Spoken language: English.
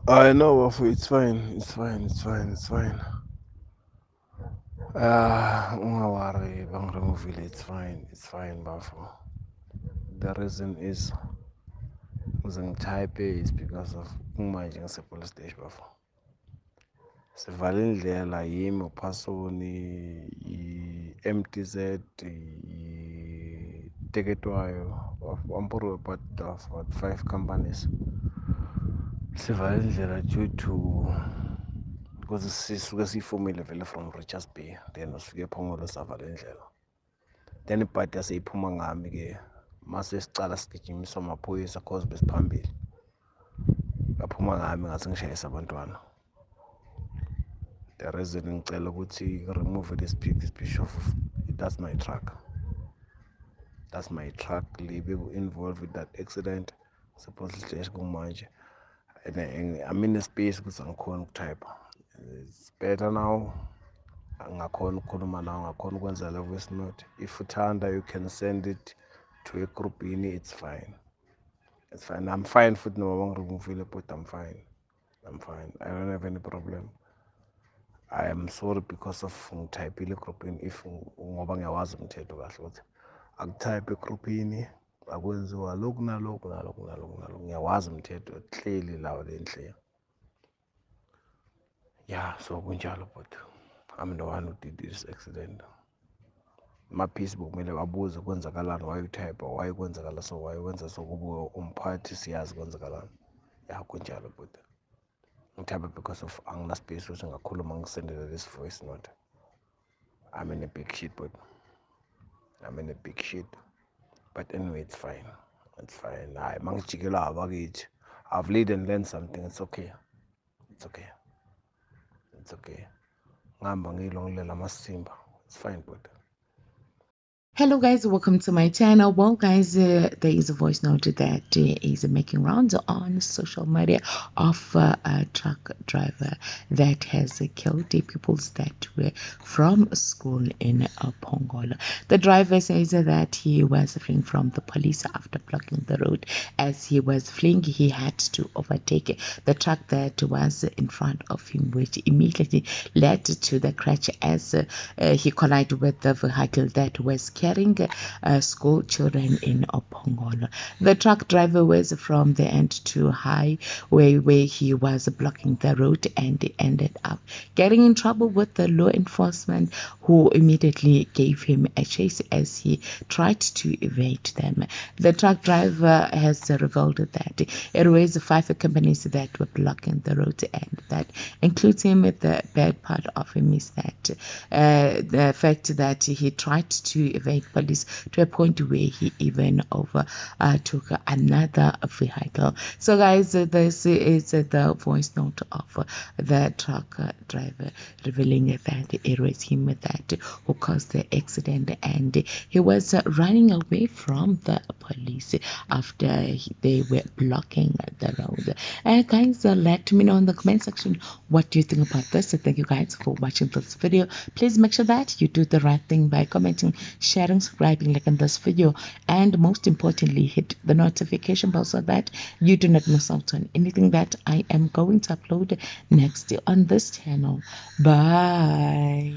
I know, Wafu, it's fine. It's fine. It's fine. It's fine. Ungawari, bang remove it. It's fine. It's fine, Wafu. The reason is type is because of kumanje police station, Wafu. Sivale indlela yimi uphasoni i-MTZ iteketwayo wampuru about 5 companies sivale indlela due to because sisuke siyifomile vele from Richards Bay then usifike ePhongolo savala indlela then ibhadi yaseyiphuma ngami-ke mase sicala sigijinyiswa amaphoyisa cause besiphambili baphuma ngami ngase ngishayisa abantwana. The reason ngicela ukuthi remove this picture of that's my truck. That's my truck libe involved with that accident. Supposedly kumanje. And I'm in a space ukuthi angikhona ukutype. It's better now. Angakhona ukukhuluma now, angakhona ukwenza le voice note. If uthanda you can send it to a group in, it's fine. It's fine. I'm fine futhi noma bangiremove but I'm fine. I'm fine. I don't have any problem. I am sorry because of ngithayipile egroupini if ngoba ngiyawazi umthetho kahle ukuthi akutype egroupini akwenziwa lokhu nalokhu nalokhu nalokhu nalokhu ngiyawazi umthetho clearly lawo lenhle. Yeah, so kunjalo but I'm the one who did this accident. Maphisi kumele babuze kwenzakalani, why utype, why kwenzakala so, why wenza so, kube umphathi siyazi kwenzakalani. Yeah, kunjalo but ngithabe because of angina space ukuthi ngakhuluma ngisendele this voice note. I'm in a big shit, but I'm in a big shit. But anyway, it's fine. It's fine. I've learned and learned something. It's okay. It's okay. It's okay. It's fine, but Hello guys, welcome to my channel. Well guys, there is a voice note that is making rounds on social media of a truck driver that has killed the pupils that were from school in Phongola. The driver says that he was fleeing from the police after blocking the road. As he was fleeing, he had to overtake the truck that was in front of him, which immediately led to the crash as he collided with the vehicle that was carrying school children in Phongola. The truck driver was from the end to highway where he was blocking the road and ended up getting in trouble with the law enforcement, who immediately gave him a chase as he tried to evade them. The truck driver has revealed that it was 5 companies that were blocking the road, and that includes him. The bad part of him is that the fact that he tried to evade police to a point where he even overtook another vehicle. So guys, this is the voice note of the truck driver revealing that it was him that who caused the accident, and he was running away from the police after they were blocking the road. Guys, let me know in the comment section what do you think about this. Thank you guys for watching this video. Please make sure that you do the right thing by commenting, sharing, subscribing, liking this video, and most importantly hit the notification bell so that you do not miss out on anything that I am going to upload next on this channel. Bye.